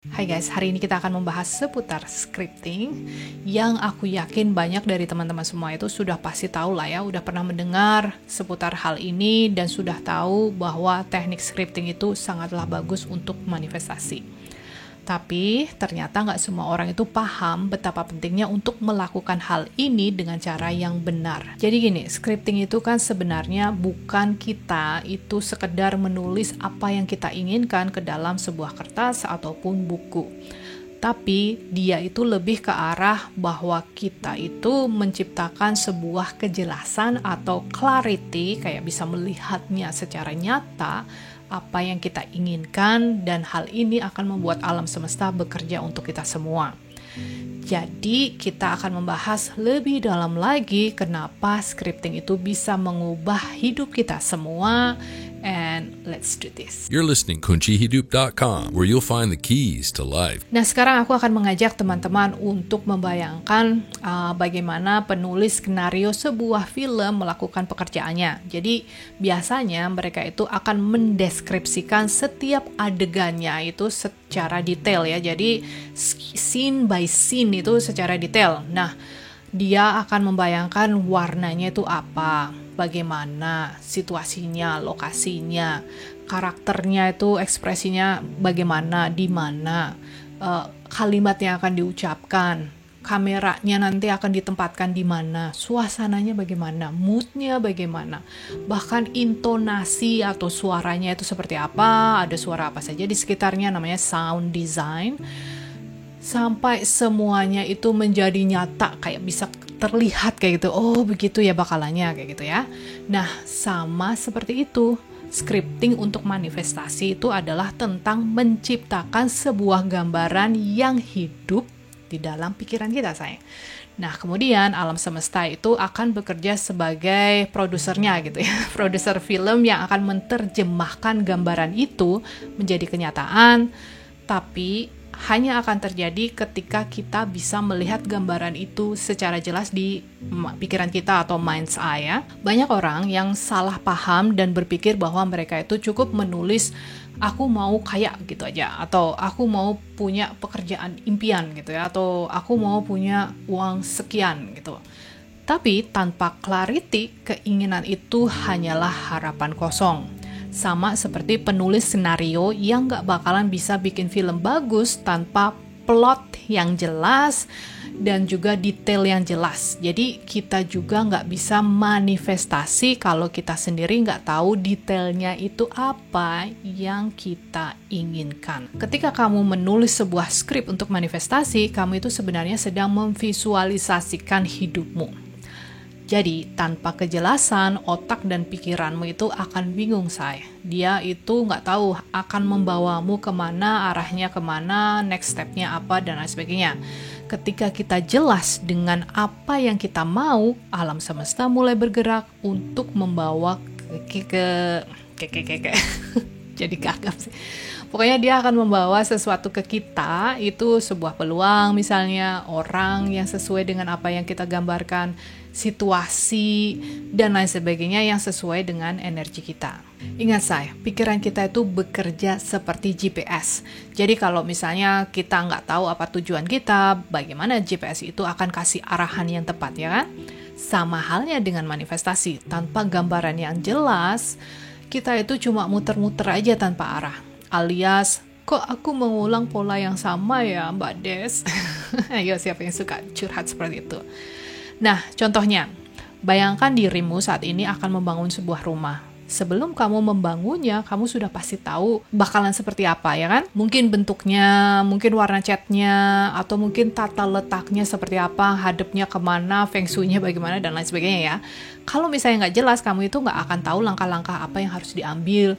Hai guys, hari ini kita akan membahas seputar scripting yang aku yakin banyak dari teman-teman semua itu sudah pasti tahu lah ya, udah pernah mendengar seputar hal ini dan sudah tahu bahwa teknik scripting itu sangatlah bagus untuk manifestasi. Tapi ternyata nggak semua orang itu paham betapa pentingnya untuk melakukan hal ini dengan cara yang benar. Jadi gini, scripting itu kan sebenarnya bukan kita itu sekedar menulis apa yang kita inginkan ke dalam sebuah kertas ataupun buku. Tapi dia itu lebih ke arah bahwa kita itu menciptakan sebuah kejelasan atau clarity, kayak bisa melihatnya secara nyata apa yang kita inginkan, dan hal ini akan membuat alam semesta bekerja untuk kita semua. Jadi kita akan membahas lebih dalam lagi kenapa scripting itu bisa mengubah hidup kita semua. And let's do this. You're listening KunciHidup.com, where you'll find the keys to life. Nah, sekarang aku akan mengajak teman-teman untuk membayangkan bagaimana penulis skenario sebuah film melakukan pekerjaannya. Jadi, biasanya mereka itu akan mendeskripsikan setiap adegannya itu secara detail ya. Jadi, scene by scene itu secara detail. Nah, dia akan membayangkan warnanya itu apa, bagaimana situasinya, lokasinya, karakternya itu ekspresinya bagaimana, di mana, kalimat yang akan diucapkan, kameranya nanti akan ditempatkan di mana, suasananya bagaimana, moodnya bagaimana, bahkan intonasi atau suaranya itu seperti apa, ada suara apa saja di sekitarnya, namanya sound design. Sampai semuanya itu menjadi nyata, kayak bisa terlihat kayak gitu. Oh, begitu ya bakalannya kayak gitu ya. Nah, sama seperti itu. Scripting untuk manifestasi itu adalah tentang menciptakan sebuah gambaran yang hidup di dalam pikiran kita, sayang. Nah, kemudian alam semesta itu akan bekerja sebagai produsernya gitu ya. Produser film yang akan menerjemahkan gambaran itu menjadi kenyataan, tapi hanya akan terjadi ketika kita bisa melihat gambaran itu secara jelas di pikiran kita atau mind's eye ya. Banyak orang yang salah paham dan berpikir bahwa mereka itu cukup menulis aku mau kaya gitu aja, atau aku mau punya pekerjaan impian gitu ya, atau aku mau punya uang sekian gitu. Tapi tanpa clarity, keinginan itu hanyalah harapan kosong. Sama seperti penulis skenario yang gak bakalan bisa bikin film bagus tanpa plot yang jelas dan juga detail yang jelas. Jadi kita juga gak bisa manifestasi kalau kita sendiri gak tahu detailnya itu apa yang kita inginkan. Ketika kamu menulis sebuah skrip untuk manifestasi, kamu itu sebenarnya sedang memvisualisasikan hidupmu. Jadi, tanpa kejelasan, otak dan pikiranmu itu akan bingung, say. Dia itu nggak tahu akan membawamu kemana, arahnya kemana, next step-nya apa, dan lain sebagainya. Ketika kita jelas dengan apa yang kita mau, alam semesta mulai bergerak untuk membawa jadi gagap sih. Pokoknya dia akan membawa sesuatu ke kita, itu sebuah peluang misalnya, orang yang sesuai dengan apa yang kita gambarkan, situasi, dan lain sebagainya yang sesuai dengan energi kita. Ingat saya, pikiran kita itu bekerja seperti GPS. Jadi kalau misalnya kita nggak tahu apa tujuan kita, bagaimana GPS itu akan kasih arahan yang tepat, ya kan? Sama halnya dengan manifestasi, tanpa gambaran yang jelas, kita itu cuma muter-muter aja tanpa arah. Alias, kok aku mengulang pola yang sama ya Mbak Des? Ayo, siapa yang suka curhat seperti itu? Nah, contohnya, bayangkan dirimu saat ini akan membangun sebuah rumah. Sebelum kamu membangunnya, kamu sudah pasti tahu bakalan seperti apa, ya kan? Mungkin bentuknya, mungkin warna catnya, atau mungkin tata letaknya seperti apa, hadapnya kemana, feng shui-nya bagaimana, dan lain sebagainya ya. Kalau misalnya nggak jelas, kamu itu nggak akan tahu langkah-langkah apa yang harus diambil,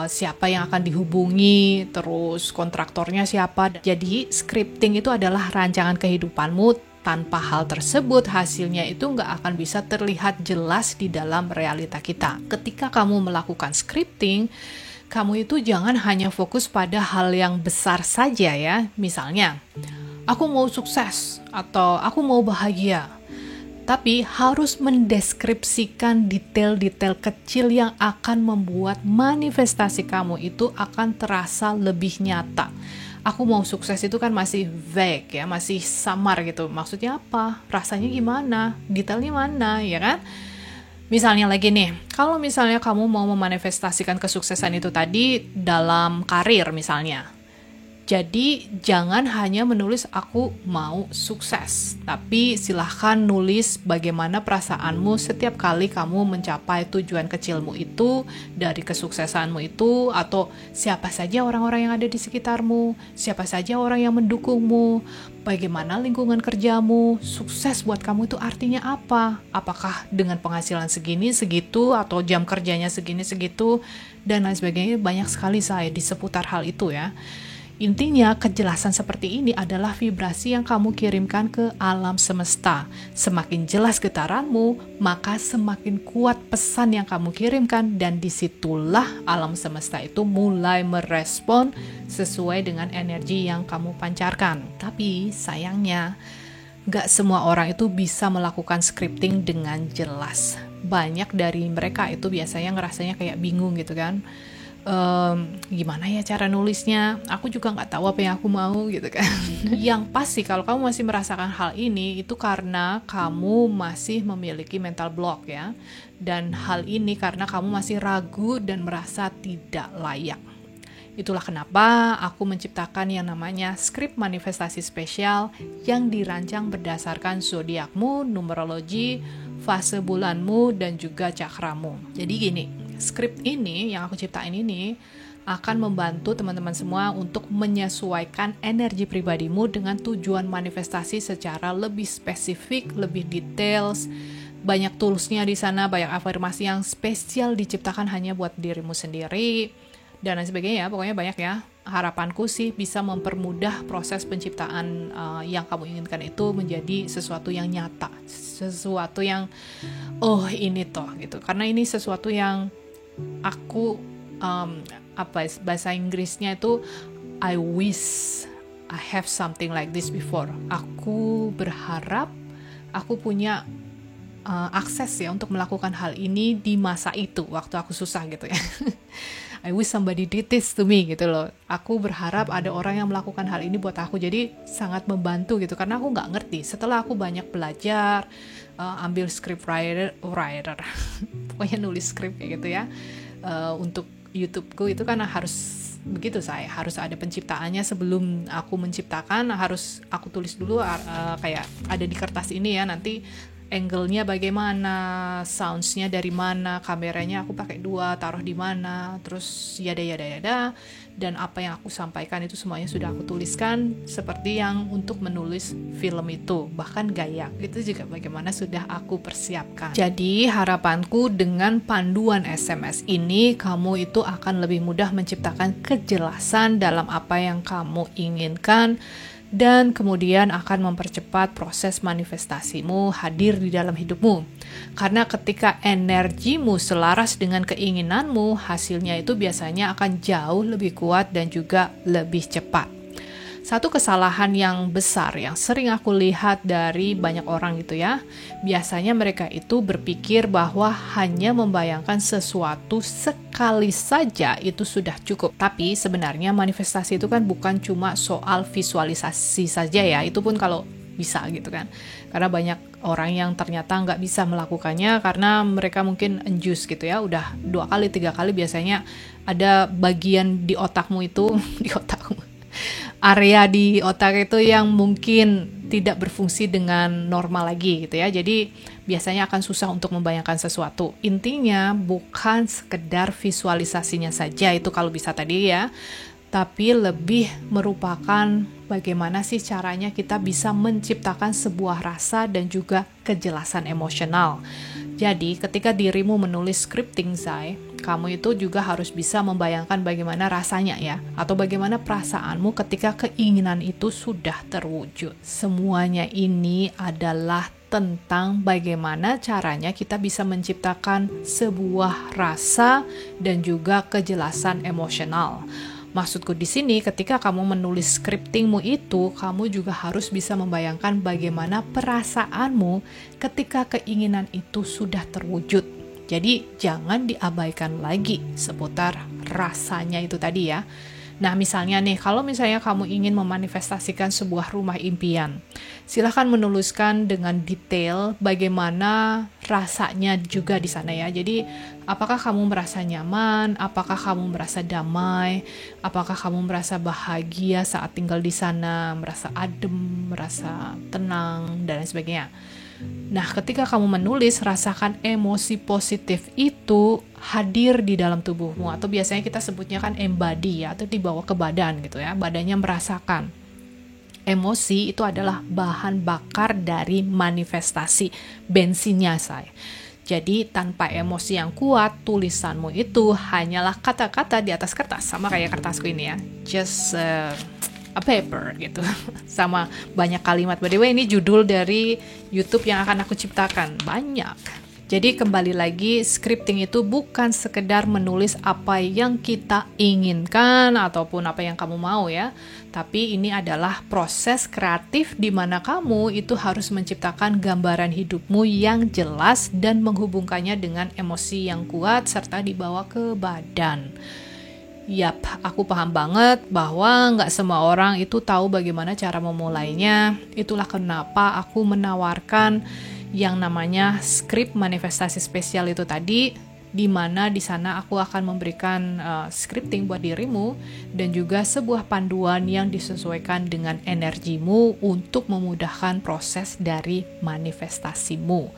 siapa yang akan dihubungi, terus kontraktornya siapa. Jadi, scripting itu adalah rancangan kehidupanmu. Tanpa hal tersebut, hasilnya itu nggak akan bisa terlihat jelas di dalam realita kita. Ketika kamu melakukan scripting, kamu itu jangan hanya fokus pada hal yang besar saja ya. Misalnya, aku mau sukses atau aku mau bahagia. Tapi harus mendeskripsikan detail-detail kecil yang akan membuat manifestasi kamu itu akan terasa lebih nyata. Aku mau sukses itu kan masih vague ya, masih samar gitu. Maksudnya apa? Rasanya gimana? Detailnya mana, ya kan? Misalnya lagi nih, kalau misalnya kamu mau memanifestasikan kesuksesan itu tadi dalam karir misalnya. Jadi jangan hanya menulis aku mau sukses, tapi silahkan nulis bagaimana perasaanmu setiap kali kamu mencapai tujuan kecilmu itu, dari kesuksesanmu itu, atau siapa saja orang-orang yang ada di sekitarmu, siapa saja orang yang mendukungmu, bagaimana lingkungan kerjamu, sukses buat kamu itu artinya apa? Apakah dengan penghasilan segini, segitu, atau jam kerjanya segini, segitu, dan lain sebagainya. Banyak sekali saya di seputar hal itu ya. Intinya, kejelasan seperti ini adalah vibrasi yang kamu kirimkan ke alam semesta. Semakin jelas getaranmu, maka semakin kuat pesan yang kamu kirimkan, dan disitulah alam semesta itu mulai merespon sesuai dengan energi yang kamu pancarkan. Tapi sayangnya, gak semua orang itu bisa melakukan scripting dengan jelas. Banyak dari mereka itu biasanya ngerasanya kayak bingung gitu kan. Gimana ya cara nulisnya, aku juga nggak tahu apa yang aku mau gitu kan. Yang pasti kalau kamu masih merasakan hal ini, itu karena kamu masih memiliki mental block ya, dan hal ini karena kamu masih ragu dan merasa tidak layak. Itulah kenapa aku menciptakan yang namanya skrip manifestasi spesial yang dirancang berdasarkan zodiakmu, numerologi, fase bulanmu, dan juga cakramu. Jadi gini, skrip ini yang aku ciptain ini akan membantu teman-teman semua untuk menyesuaikan energi pribadimu dengan tujuan manifestasi secara lebih spesifik, lebih details. Banyak toolsnya di sana, banyak afirmasi yang spesial diciptakan hanya buat dirimu sendiri, dan lain sebagainya. Pokoknya banyak ya. Harapanku sih bisa mempermudah proses penciptaan yang kamu inginkan itu menjadi sesuatu yang nyata, sesuatu yang ini toh gitu. Karena ini sesuatu yang aku bahasa Inggrisnya itu I wish I have something like this before. Aku berharap aku punya akses ya untuk melakukan hal ini di masa itu, waktu aku susah gitu ya. I wish somebody did this to me gitu loh. Aku berharap ada orang yang melakukan hal ini buat aku. Jadi sangat membantu gitu, karena aku nggak ngerti. Setelah aku banyak belajar, ambil script writer pokoknya nulis script kayak gitu ya, untuk YouTubeku itu kan harus begitu, saya harus ada penciptaannya. Sebelum aku menciptakan harus aku tulis dulu, kayak ada di kertas ini ya, nanti angle-nya bagaimana, sounds-nya dari mana, kameranya aku pakai 2, taruh di mana, terus yada, dan apa yang aku sampaikan itu semuanya sudah aku tuliskan, seperti yang untuk menulis film itu, bahkan gaya itu juga bagaimana sudah aku persiapkan. Jadi harapanku dengan panduan SMS ini, kamu itu akan lebih mudah menciptakan kejelasan dalam apa yang kamu inginkan, dan kemudian akan mempercepat proses manifestasimu hadir di dalam hidupmu. Karena ketika energimu selaras dengan keinginanmu, hasilnya itu biasanya akan jauh lebih kuat dan juga lebih cepat. Satu kesalahan yang besar yang sering aku lihat dari banyak orang gitu ya, biasanya mereka itu berpikir bahwa hanya membayangkan sesuatu sekali saja itu sudah cukup. Tapi sebenarnya manifestasi itu kan bukan cuma soal visualisasi saja ya, itu pun kalau bisa gitu kan. Karena banyak orang yang ternyata nggak bisa melakukannya karena mereka mungkin enjus gitu ya, udah 2 kali 3 kali biasanya ada bagian di otakmu itu, di otakmu, area di otak itu yang mungkin tidak berfungsi dengan normal lagi gitu ya. Jadi biasanya akan susah untuk membayangkan sesuatu. Intinya bukan sekedar visualisasinya saja itu kalau bisa tadi ya, tapi lebih merupakan bagaimana sih caranya kita bisa menciptakan sebuah rasa dan juga kejelasan emosional. Jadi ketika dirimu menulis scripting, Zai, kamu itu juga harus bisa membayangkan bagaimana rasanya ya, atau bagaimana perasaanmu ketika keinginan itu sudah terwujud. Semuanya ini adalah tentang bagaimana caranya kita bisa menciptakan sebuah rasa dan juga kejelasan emosional. Maksudku di sini, ketika kamu menulis scriptingmu itu, kamu juga harus bisa membayangkan bagaimana perasaanmu ketika keinginan itu sudah terwujud. Jadi jangan diabaikan lagi seputar rasanya itu tadi ya. Nah, misalnya nih, kalau misalnya kamu ingin memanifestasikan sebuah rumah impian, silahkan menuliskan dengan detail bagaimana rasanya juga di sana ya. Jadi, apakah kamu merasa nyaman, apakah kamu merasa damai, apakah kamu merasa bahagia saat tinggal di sana, merasa adem, merasa tenang, dan lain sebagainya. Nah, ketika kamu menulis, rasakan emosi positif itu hadir di dalam tubuhmu, atau biasanya kita sebutnya kan embody ya, atau dibawa ke badan gitu ya, badannya merasakan. Emosi itu adalah bahan bakar dari manifestasi, bensinnya saya. Jadi tanpa emosi yang kuat, tulisanmu itu hanyalah kata-kata di atas kertas, sama kayak kertasku ini ya, just a paper gitu, sama banyak kalimat. By the way, ini judul dari YouTube yang akan aku ciptakan, banyak. Jadi kembali lagi, scripting itu bukan sekedar menulis apa yang kita inginkan ataupun apa yang kamu mau ya, tapi ini adalah proses kreatif di mana kamu itu harus menciptakan gambaran hidupmu yang jelas dan menghubungkannya dengan emosi yang kuat serta dibawa ke badan. Yap, aku paham banget bahwa nggak semua orang itu tahu bagaimana cara memulainya. Itulah kenapa aku menawarkan yang namanya skrip manifestasi spesial itu tadi, di mana di sana aku akan memberikan scripting buat dirimu dan juga sebuah panduan yang disesuaikan dengan energimu untuk memudahkan proses dari manifestasimu.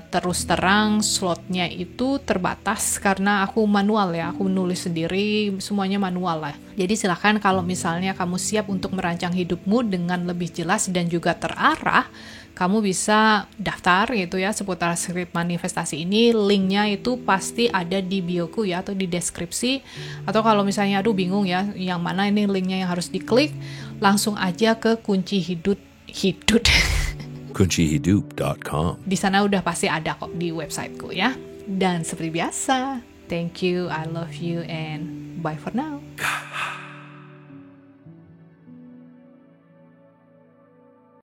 Terus terang slotnya itu terbatas karena aku manual ya, aku menulis sendiri, semuanya manual lah. Jadi silahkan kalau misalnya kamu siap untuk merancang hidupmu dengan lebih jelas dan juga terarah, kamu bisa daftar gitu ya seputar skrip manifestasi ini. Linknya itu pasti ada di bioku ya, atau di deskripsi. Atau kalau misalnya aduh bingung ya yang mana ini linknya yang harus diklik, langsung aja ke kunci hidup kuncihidup.com. Di sana udah pasti ada kok di websiteku ya. Dan seperti biasa, thank you, I love you, and bye for now.